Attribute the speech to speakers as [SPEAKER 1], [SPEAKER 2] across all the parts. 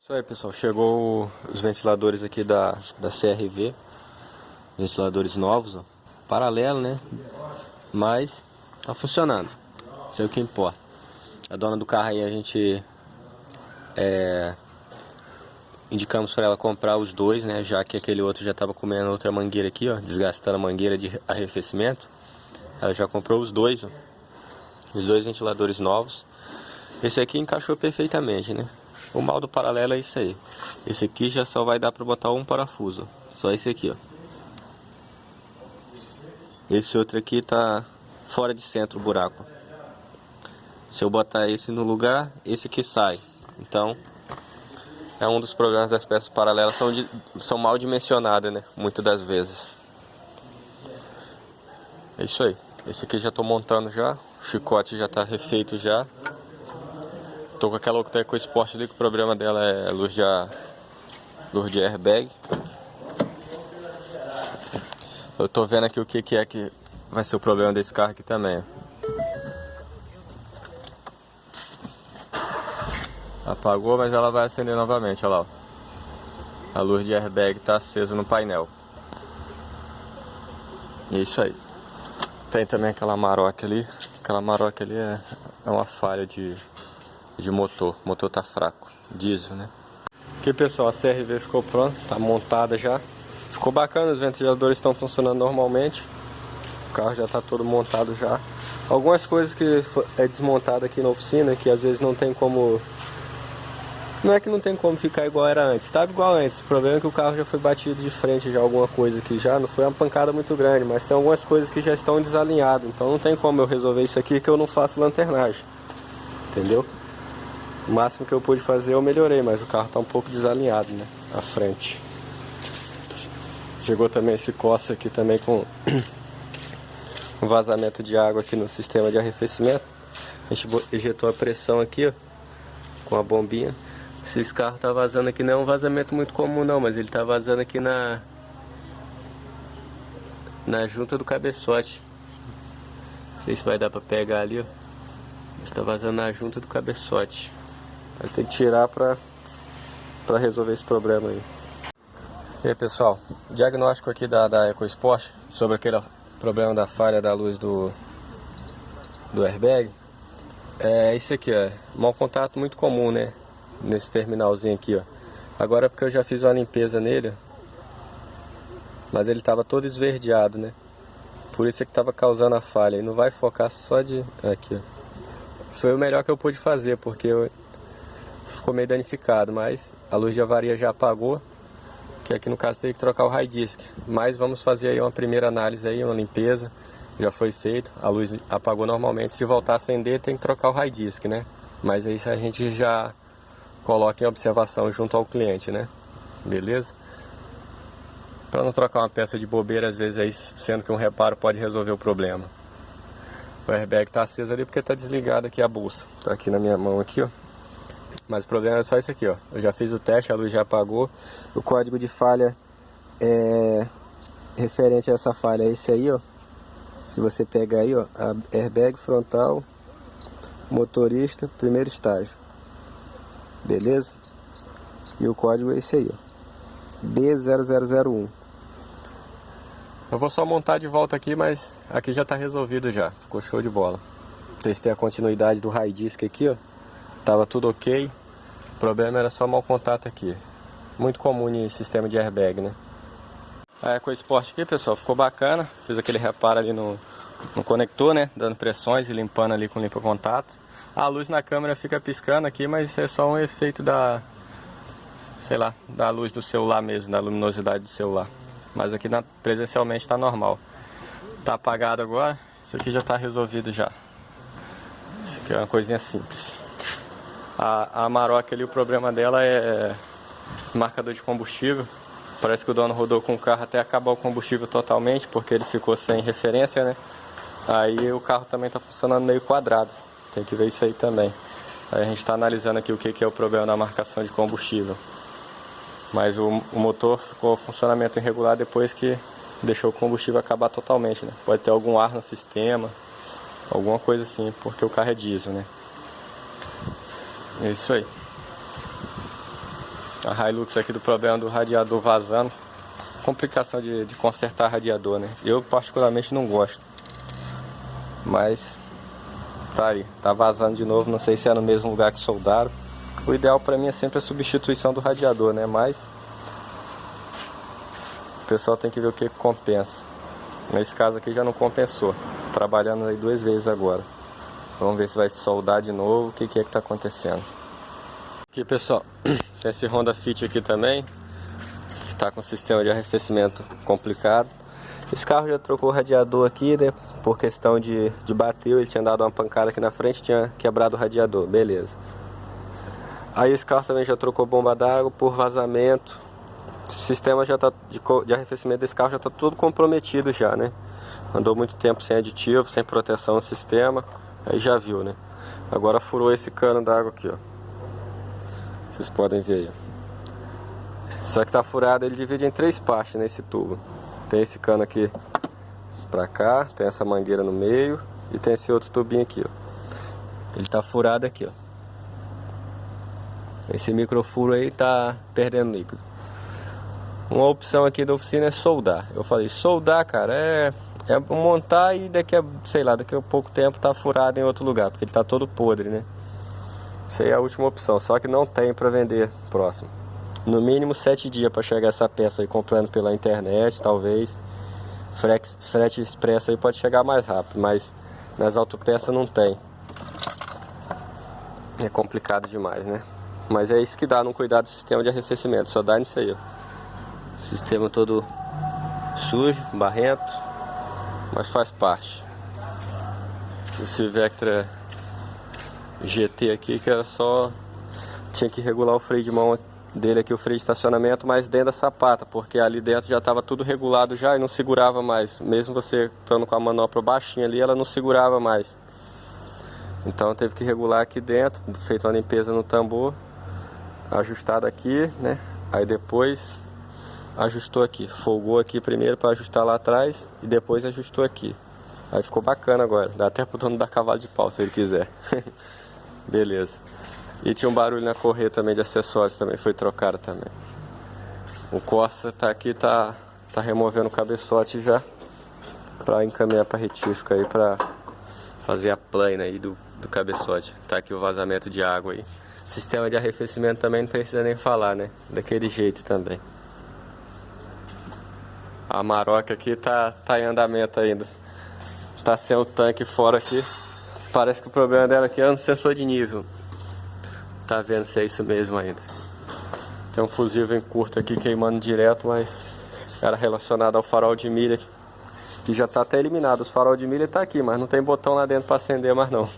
[SPEAKER 1] Isso aí, pessoal, chegou os ventiladores aqui da CRV, ventiladores novos, ó, paralelo, né, mas tá funcionando, isso é o que importa. A dona do carro aí, a gente indicamos para ela comprar os dois, né, já que aquele outro já tava comendo outra mangueira aqui, ó, desgastando a mangueira de arrefecimento. Ela já comprou os dois, ó, os dois ventiladores novos. Esse aqui encaixou perfeitamente, né. O mal do paralelo é isso aí. Esse aqui já só vai dar para botar um parafuso. Só esse aqui, ó. Esse outro aqui tá fora de centro o buraco. Se eu botar esse no lugar, esse aqui sai. Então, é um dos problemas das peças paralelas. São mal dimensionadas, né? Muitas das vezes. É isso aí. Esse aqui já tô montando já. O chicote já tá refeito já. Tô com aquela outra EcoSport ali, que o problema dela é luz de airbag. Eu tô vendo aqui o que é que vai ser o problema desse carro aqui também. Apagou, mas ela vai acender novamente, olha lá. A luz de airbag tá acesa no painel. E é isso aí. Tem também aquela maroca ali. Aquela maroca ali é uma falha de motor. O motor tá fraco. Diesel, né? Aqui, pessoal, a CRV ficou pronta. Tá montada já. Ficou bacana, os ventiladores estão funcionando normalmente. O carro já tá todo montado já. Algumas coisas que é desmontado aqui na oficina, que às vezes não tem como... Não é que não tem como ficar igual era antes, estava igual antes. O problema é que o carro já foi batido de frente já alguma coisa aqui já. Não foi uma pancada muito grande, mas tem algumas coisas que já estão desalinhadas. Então não tem como eu resolver isso aqui que eu não faço lanternagem. Entendeu? O máximo que eu pude fazer eu melhorei, mas o carro está um pouco desalinhado, né? A frente. Chegou também esse Corsa aqui também com um vazamento de água aqui no sistema de arrefecimento. A gente injetou a pressão aqui, ó, com a bombinha. Esse carro tá vazando aqui, não é um vazamento muito comum não, mas ele tá vazando aqui na junta do cabeçote. Não sei se vai dar pra pegar ali, ó. Mas tá vazando na junta do cabeçote. Vai ter que tirar pra resolver esse problema aí. E aí, pessoal, diagnóstico aqui da EcoSport sobre aquele problema da falha da luz do airbag. É isso aqui, ó, mau contato muito comum, né, nesse terminalzinho aqui, ó. Agora é porque eu já fiz uma limpeza nele, mas ele estava todo esverdeado, né, por isso é que estava causando a falha. E não vai focar só de... aqui, ó. Foi o melhor que eu pude fazer, porque ficou meio danificado, mas a luz de avaria já apagou, que aqui no caso tem que trocar o high disk. Mas vamos fazer aí uma primeira análise aí, uma limpeza. Já foi feito, a luz apagou normalmente. Se voltar a acender, tem que trocar o high disk, né? Mas aí a gente já coloca em observação junto ao cliente, né? Beleza? Para não trocar uma peça de bobeira, às vezes aí, sendo que um reparo pode resolver o problema. O airbag tá aceso ali porque tá desligado aqui a bolsa. Tá aqui na minha mão aqui, ó. Mas o problema é só isso aqui, ó. Eu já fiz o teste, a luz já apagou. O código de falha referente a essa falha é esse aí, ó. Se você pegar aí, ó, a airbag frontal, motorista, primeiro estágio. Beleza? E o código é esse aí, ó. B0001. Eu vou só montar de volta aqui, mas aqui já tá resolvido já. Ficou show de bola. Testei a continuidade do high disk aqui, ó. Tava tudo ok. O problema era só mau contato aqui. Muito comum em sistema de airbag, né? A EcoSport aqui, pessoal, ficou bacana. Fiz aquele reparo ali no conector, né? Dando pressões e limpando ali com limpa-contato. A luz na câmera fica piscando aqui, mas isso é só um efeito sei lá, da luz do celular mesmo, da luminosidade do celular. Mas aqui presencialmente tá normal. Tá apagado agora. Isso aqui já tá resolvido já. Isso aqui é uma coisinha simples. A Amarok ali, o problema dela é marcador de combustível. Parece que o dono rodou com o carro até acabar o combustível totalmente, porque ele ficou sem referência, né? Aí o carro também tá funcionando meio quadrado. Tem que ver isso aí também. Aí a gente está analisando aqui o que é o problema da marcação de combustível. Mas o motor ficou funcionamento irregular depois que deixou o combustível acabar totalmente, né? Pode ter algum ar no sistema, alguma coisa assim, porque o carro é diesel, né? É isso aí. A Hilux aqui do problema do radiador vazando. Complicação de consertar radiador, né? Eu particularmente não gosto. Mas tá aí, tá vazando de novo. Não sei se é no mesmo lugar que soldaram. O ideal pra mim é sempre a substituição do radiador, né? Mas o pessoal tem que ver o que compensa. Nesse caso aqui já não compensou. Trabalhando aí 2 vezes agora. Vamos ver se vai soldar de novo. O que é que tá acontecendo. Aqui, pessoal, tem esse Honda Fit aqui também, que está com sistema de arrefecimento complicado. Esse carro já trocou o radiador aqui, né? Por questão de bater, ele tinha dado uma pancada aqui na frente, tinha quebrado o radiador, beleza. Aí esse carro também já trocou bomba d'água por vazamento. O sistema já tá de arrefecimento desse carro já está todo comprometido já, né? Andou muito tempo sem aditivo, sem proteção no sistema, aí já viu, né? Agora furou esse cano d'água aqui, ó. Vocês podem ver aí. Só que tá furado, ele divide em 3 partes nesse tubo. Tem esse cano aqui pra cá, tem essa mangueira no meio e tem esse outro tubinho aqui, ó. Ele tá furado aqui, ó. Esse microfuro aí tá perdendo líquido. Uma opção aqui da oficina é soldar. Eu falei, soldar, cara, é montar e daqui a, sei lá, daqui a pouco tempo tá furado em outro lugar, porque ele tá todo podre, né? Essa aí é a última opção, só que não tem para vender próximo. No mínimo 7 dias para chegar essa peça aí, comprando pela internet, talvez. Frete expresso aí pode chegar mais rápido, mas nas autopeças não tem. É complicado demais, né? Mas é isso que dá não cuidar do sistema de arrefecimento, só dá nisso aí, ó. Sistema todo sujo, barrento, mas faz parte. Esse Vectra GT aqui que era só... Tinha que regular o freio de mão dele aqui, o freio de estacionamento, mas dentro da sapata, porque ali dentro já estava tudo regulado já e não segurava mais. Mesmo você estando com a manopla baixinha ali, ela não segurava mais. Então teve que regular aqui dentro, feito uma limpeza no tambor, ajustado aqui, né? Aí depois ajustou aqui, folgou aqui primeiro para ajustar lá atrás e depois ajustou aqui. Aí ficou bacana agora, dá até pro dono dar cavalo de pau se ele quiser. Beleza. E tinha um barulho na correia também de acessórios, também foi trocado também. O Corsa tá aqui, tá removendo o cabeçote já para encaminhar para retífica aí, para fazer a plana aí do cabeçote. Tá aqui o vazamento de água aí. Sistema de arrefecimento também não precisa nem falar, né? Daquele jeito também. A Maroc aqui tá em andamento ainda. Tá sem o tanque fora aqui. Parece que o problema dela aqui é no sensor de nível. Tá vendo se é isso mesmo ainda. Tem um fusível em curto aqui queimando direto, mas era relacionado ao farol de milha, que já tá até eliminado. Os farol de milha tá aqui, mas não tem botão lá dentro para acender mais não.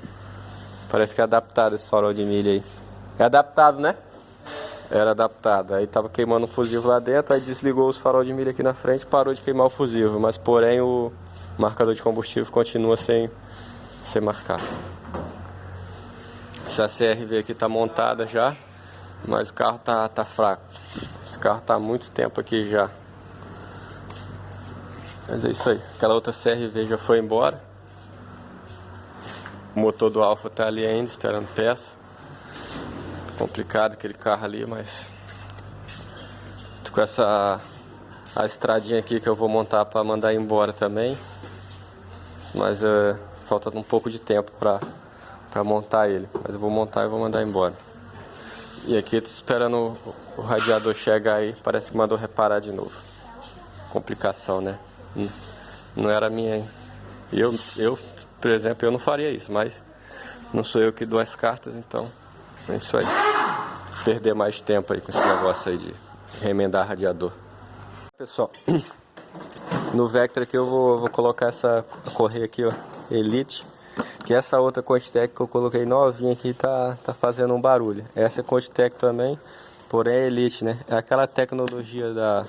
[SPEAKER 1] Parece que é adaptado esse farol de milha aí. É adaptado, né? Era adaptado. Aí tava queimando um fusível lá dentro, aí desligou os farol de milha aqui na frente, parou de queimar o fusível, mas porém o marcador de combustível continua sem marcar. Essa CRV aqui tá montada já, mas o carro tá fraco. Esse carro tá há muito tempo aqui já. Mas é isso aí. Aquela outra CRV já foi embora. O motor do Alfa tá ali ainda, esperando peça. Complicado aquele carro ali, mas... Tô com a estradinha aqui que eu vou montar para mandar embora também. Mas falta um pouco de tempo para montar ele. Mas eu vou montar e vou mandar embora. E aqui eu tô esperando o radiador chegar aí. Parece que mandou reparar de novo. Complicação, né? Não era minha, hein? Eu, por exemplo, eu não faria isso, mas não sou eu que dou as cartas, então é isso aí. Perder mais tempo aí com esse negócio aí de remendar radiador. Pessoal, no Vectra aqui eu vou colocar essa correia aqui, ó, Elite. Que essa outra Contitec que eu coloquei novinha aqui tá fazendo um barulho. Essa é Contitec também, porém é Elite, né? É aquela tecnologia da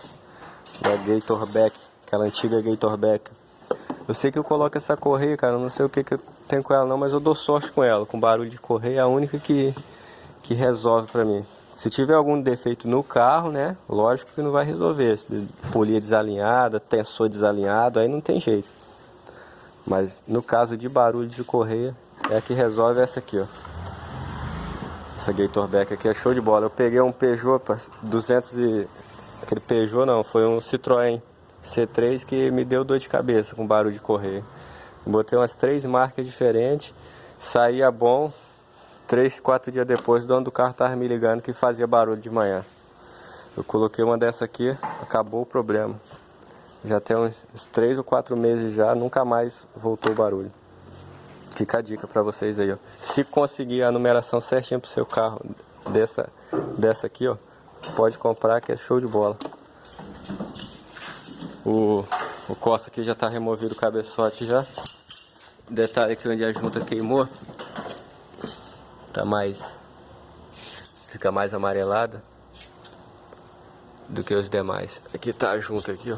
[SPEAKER 1] Gatorback, aquela antiga Gatorback. Eu sei que eu coloco essa correia, cara, eu não sei o que eu tenho com ela não, mas eu dou sorte com ela. Com barulho de correia é a única que resolve pra mim. Se tiver algum defeito no carro, né, lógico que não vai resolver. Se polia desalinhada, tensor desalinhado, aí não tem jeito. Mas no caso de barulho de correia, é a que resolve essa aqui, ó. Essa Gatorback aqui é show de bola. Eu peguei um Peugeot 200 e... Aquele Peugeot não, foi um Citroën C3 que me deu dor de cabeça com barulho de correia. Botei umas 3 marcas diferentes, saía bom. 3, 4 dias depois, o dono do carro tava me ligando que fazia barulho de manhã. Eu coloquei uma dessa aqui, acabou o problema. Já tem uns 3 ou 4 meses já, nunca mais voltou o barulho. Fica a dica pra vocês aí, ó. Se conseguir a numeração certinha pro seu carro dessa aqui, ó, pode comprar que é show de bola. O Corsa aqui já tá removido o cabeçote já. Detalhe aqui onde a junta queimou. Fica mais amarelada do que os demais. Aqui tá a junta aqui, ó.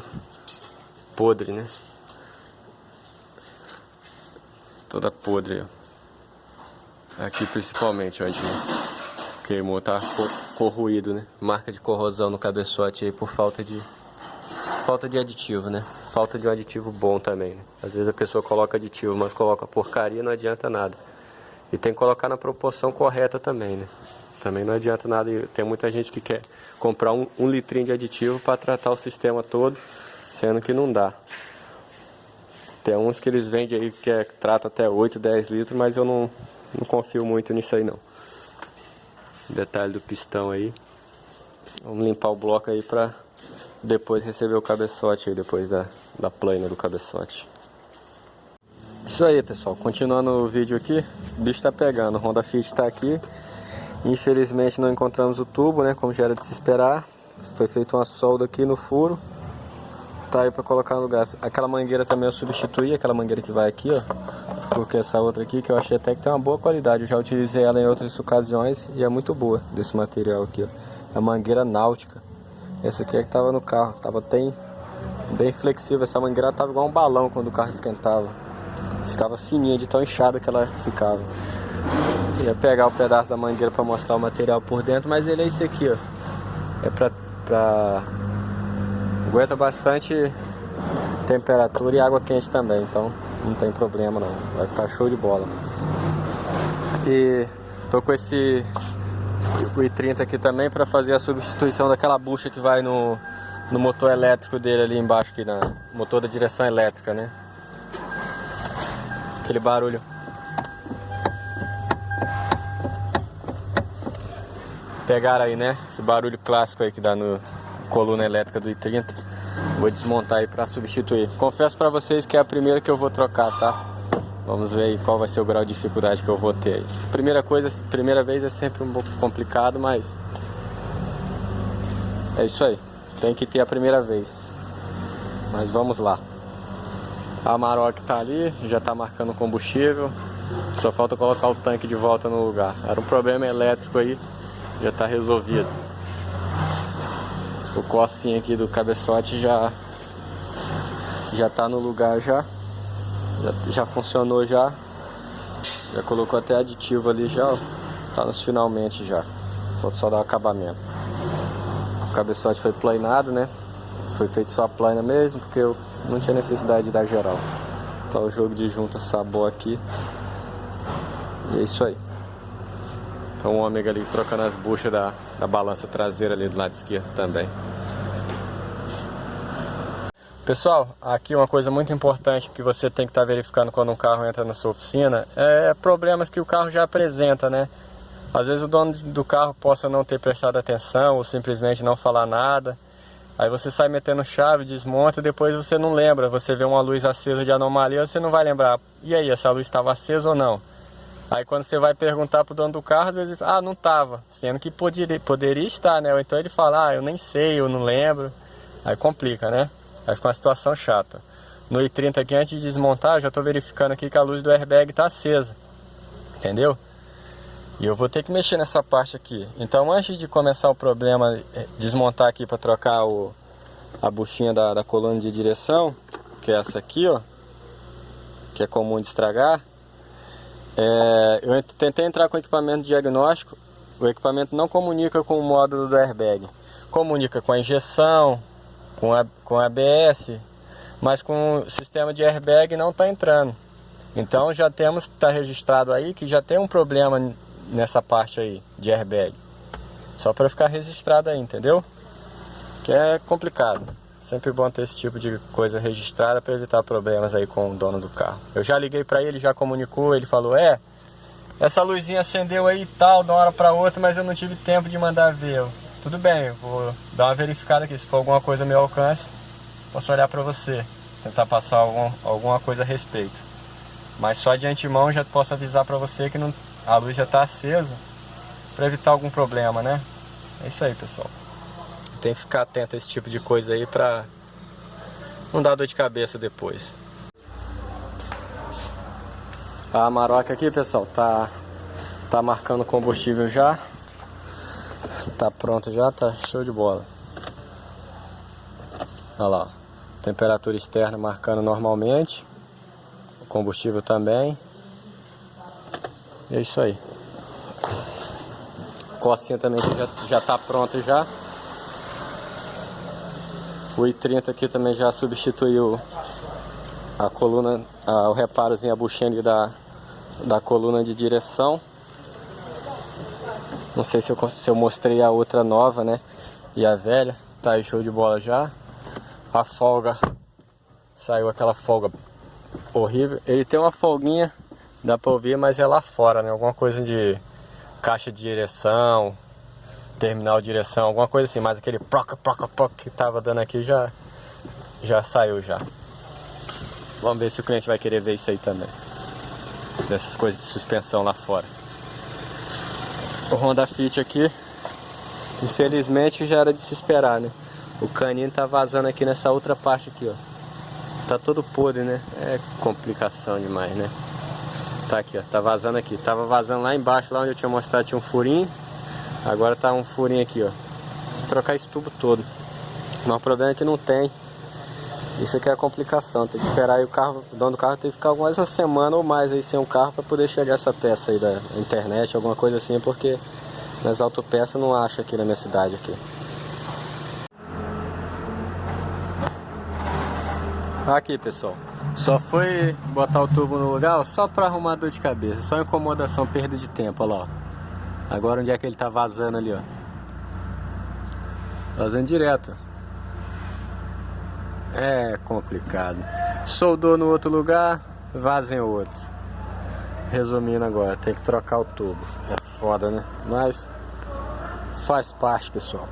[SPEAKER 1] Podre, né? Toda podre, ó. Aqui principalmente onde queimou, tá corroído, né? Marca de corrosão no cabeçote aí por falta de aditivo, né? Falta de um aditivo bom também, né? Às vezes a pessoa coloca aditivo, mas coloca porcaria, não adianta nada. E tem que colocar na proporção correta também, né? Também não adianta nada. Tem muita gente que quer comprar um litrinho de aditivo para tratar o sistema todo, sendo que não dá. Tem uns que eles vendem aí que trata até 8, 10 litros, mas eu não confio muito nisso aí não. Detalhe do pistão aí. Vamos limpar o bloco aí para depois receber o cabeçote aí, depois da plana do cabeçote. Isso aí, pessoal, continuando o vídeo aqui, o bicho tá pegando, o Honda Fit tá aqui. Infelizmente não encontramos o tubo, né, como já era de se esperar. Foi feita uma solda aqui no furo. Tá aí pra colocar no lugar. Aquela mangueira também eu substituí, aquela mangueira que vai aqui, ó. Porque essa outra aqui, que eu achei até que tem uma boa qualidade. Eu já utilizei ela em outras ocasiões e é muito boa desse material aqui, ó. A mangueira náutica. Essa aqui é que tava no carro, tava bem flexível. Essa mangueira tava igual um balão quando o carro esquentava. Ficava fininha de tão inchada que ela ficava. Ia pegar o pedaço da mangueira para mostrar o material por dentro, mas ele é esse aqui, ó. É aguenta bastante temperatura e água quente também, então não tem problema não. Vai ficar show de bola. E tô com esse o i30 aqui também para fazer a substituição daquela bucha que vai no motor elétrico dele ali embaixo, aqui na motor da direção elétrica, né? Aquele barulho. Pegaram aí, né? Esse barulho clássico aí que dá no coluna elétrica do i30. Vou desmontar aí pra substituir. Confesso pra vocês que é a primeira que eu vou trocar, tá? Vamos ver aí qual vai ser o grau de dificuldade que eu vou ter aí. Primeira vez é sempre um pouco complicado, mas é isso aí. Tem que ter a primeira vez. Mas vamos lá. A Amarok tá ali, já tá marcando combustível. Só falta colocar o tanque de volta no lugar. Era um problema elétrico aí, já tá resolvido. O corcinho aqui do cabeçote já tá no lugar já funcionou já colocou até aditivo ali já, ó. Tá nos finalmente já. Falta só dar o acabamento. O cabeçote foi planado, né? Foi feito só a plana mesmo, porque eu não tinha necessidade de dar geral. Tá o jogo de junta sabor aqui. E é isso aí. Então o ômega ali trocando as buchas da balança traseira ali do lado esquerdo também. Pessoal, aqui uma coisa muito importante que você tem que estar verificando quando um carro entra na sua oficina é problemas que o carro já apresenta, né? Às vezes o dono do carro possa não ter prestado atenção ou simplesmente não falar nada. Aí você sai metendo chave, desmonta e depois você não lembra. Você vê uma luz acesa de anomalia, você não vai lembrar. E aí, essa luz estava acesa ou não? Aí quando você vai perguntar pro dono do carro, às vezes, não estava. Sendo que poderia estar, né? Ou então ele fala, eu nem sei, eu não lembro. Aí complica, né? Aí fica uma situação chata. No i30 aqui, antes de desmontar, eu já estou verificando aqui que a luz do airbag está acesa. Entendeu? E eu vou ter que mexer nessa parte aqui. Então antes de começar o problema, desmontar aqui para trocar a buchinha da coluna de direção, que é essa aqui, ó, que é comum de estragar, eu tentei entrar com o equipamento diagnóstico. O equipamento não comunica com o módulo do airbag. Comunica com a injeção, com a ABS, mas com o sistema de airbag não está entrando. Então já está registrado aí que já tem um problema nessa parte aí de airbag. Só para ficar registrado aí, entendeu? Que é complicado. Sempre bom ter esse tipo de coisa registrada para evitar problemas aí com o dono do carro. Eu já liguei para ele, já comunicou, ele falou: essa luzinha acendeu aí e tal, de uma hora para outra, mas eu não tive tempo de mandar ver. Tudo bem, eu vou dar uma verificada aqui, se for alguma coisa ao meu alcance, posso olhar para você, tentar passar alguma coisa a respeito. Mas só de antemão já posso avisar para você que a luz já está acesa, para evitar algum problema, né? É isso aí, pessoal. Tem que ficar atento a esse tipo de coisa aí para não dar dor de cabeça depois. A Amarok aqui, pessoal, tá marcando combustível já. Tá pronto já, tá show de bola. Olha lá, temperatura externa marcando normalmente. O combustível também. É isso aí. Cocinha também que já tá pronta já. O i30 aqui também já substituiu a coluna, o reparozinho, a buchinha da coluna de direção. Não sei se eu mostrei a outra nova, né? E a velha. Tá aí, show de bola já. A folga. Saiu aquela folga horrível. Ele tem uma folguinha, dá pra ouvir, mas é lá fora, né? Alguma coisa de caixa de direção, terminal de direção, alguma coisa assim. Mas aquele proca que tava dando aqui já saiu já. Vamos ver se o cliente vai querer ver isso aí também. Dessas coisas de suspensão lá fora. O Honda Fit aqui, infelizmente já era de se esperar, né? O caninho tá vazando aqui nessa outra parte aqui, ó. Tá todo podre, né? É complicação demais, né? Tá aqui, ó. Tá vazando aqui. Tava vazando lá embaixo, lá onde eu tinha mostrado, tinha um furinho. Agora tá um furinho aqui, ó. Vou trocar esse tubo todo. Mas o problema é que não tem. Isso aqui é a complicação. Tem que esperar aí o dono do carro tem que ficar mais uma semana ou mais aí sem um carro para poder chegar essa peça aí da internet, alguma coisa assim, porque nas autopeças não acha aqui na minha cidade aqui. Aqui, pessoal. Só foi botar o tubo no lugar só para arrumar dor de cabeça, só incomodação, perda de tempo, olha lá. Ó. Agora onde é que ele tá vazando ali, ó? Vazando direto. É complicado. Soldou no outro lugar, vaza em outro. Resumindo agora, tem que trocar o tubo. É foda, né? Mas faz parte, pessoal.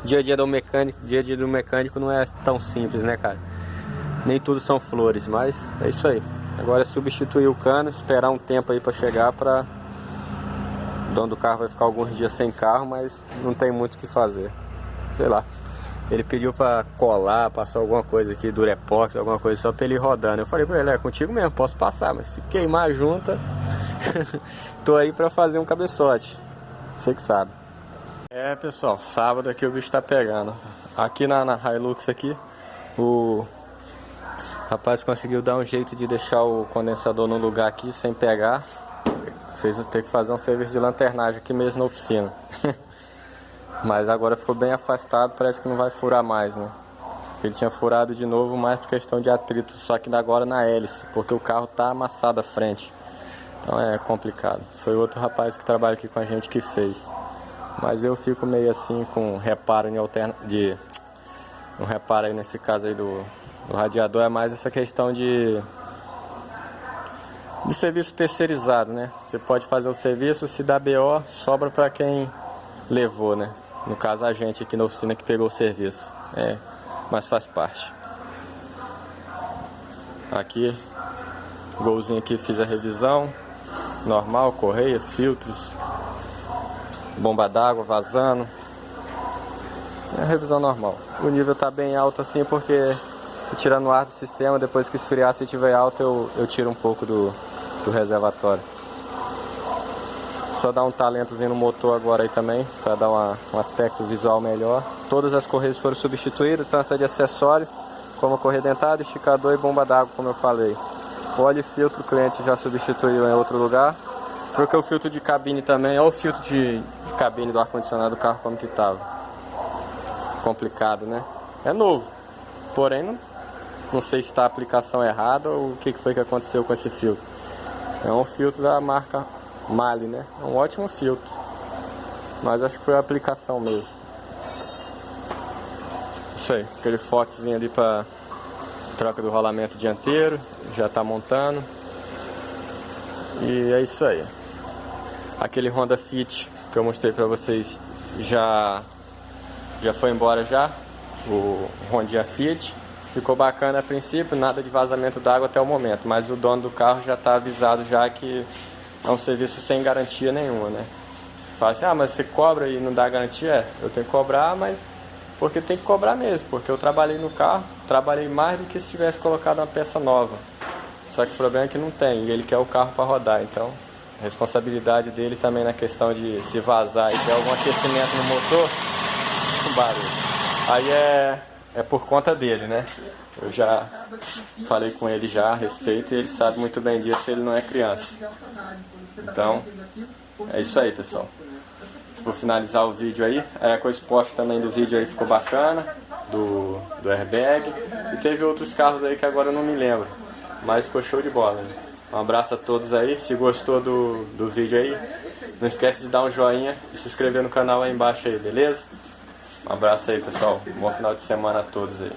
[SPEAKER 1] Dia a dia do mecânico não é tão simples, né, cara? Nem tudo são flores, mas é isso aí. Agora é substituir o cano, esperar um tempo aí pra chegar pra... O dono do carro vai ficar alguns dias sem carro, mas não tem muito o que fazer. Sei lá. Ele pediu pra colar, passar alguma coisa aqui, Durepox, alguma coisa só pra ele ir rodando. Eu falei pra ele, é contigo mesmo, posso passar, mas se queimar a junta, tô aí pra fazer um cabeçote. Você que sabe. É, pessoal, sábado aqui o bicho tá pegando. Aqui na Hilux aqui, o rapaz conseguiu dar um jeito de deixar o condensador no lugar aqui sem pegar. Ter que fazer um serviço de lanternagem aqui mesmo na oficina. Mas agora ficou bem afastado, parece que não vai furar mais, né? Ele tinha furado de novo, mais por questão de atrito, só que agora na hélice, porque o carro tá amassado à frente. Então é complicado. Foi outro rapaz que trabalha aqui com a gente que fez. Mas eu fico meio assim com reparo em um reparo aí nesse caso aí do radiador, é mais essa questão de serviço terceirizado, né? Você pode fazer o serviço, se dá BO, sobra para quem levou, né? No caso a gente aqui na oficina que pegou o serviço. Mas faz parte. Aqui, golzinho aqui, fiz a revisão. Normal, correia, filtros, bomba d'água vazando. É a revisão normal. O nível tá bem alto assim porque tirando o ar do sistema, depois que esfriar, se tiver alto eu tiro um pouco do reservatório. Só dar um talentozinho no motor agora aí também, para dar um aspecto visual melhor. Todas as correias foram substituídas, tanto a de acessório, como a correia dentada, esticador e bomba d'água, como eu falei. O óleo e filtro o cliente já substituiu em outro lugar. Troquei o filtro de cabine também, olha o filtro de cabine do ar-condicionado do carro como que estava. Complicado, né? É novo, porém não sei se está a aplicação errada ou o que foi que aconteceu com esse filtro. É um filtro da marca Mali, né? É um ótimo filtro. Mas acho que foi a aplicação mesmo. Isso aí, aquele foquezinho ali para troca do rolamento dianteiro. Já tá montando. E é isso aí. Aquele Honda Fit que eu mostrei para vocês já foi embora já. O Honda Fit. Ficou bacana a princípio, nada de vazamento d'água até o momento. Mas o dono do carro já está avisado já que é um serviço sem garantia nenhuma, né? Fala assim, mas você cobra e não dá garantia? É, eu tenho que cobrar, mas porque tem que cobrar mesmo. Porque eu trabalhei no carro, trabalhei mais do que se tivesse colocado uma peça nova. Só que o problema é que não tem, e ele quer o carro para rodar, então a responsabilidade dele também na questão de se vazar e ter algum aquecimento no motor, um barulho. Aí é por conta dele, né? Eu já falei com ele já a respeito e ele sabe muito bem disso, ele não é criança. Então, é isso aí, pessoal. Vou finalizar o vídeo aí. A EcoSport também do vídeo aí ficou bacana, do airbag. E teve outros carros aí que agora eu não me lembro. Mas ficou show de bola, né? Um abraço a todos aí. Se gostou do vídeo aí, não esquece de dar um joinha e se inscrever no canal aí embaixo aí, beleza? Um abraço aí, pessoal. Bom final de semana a todos aí.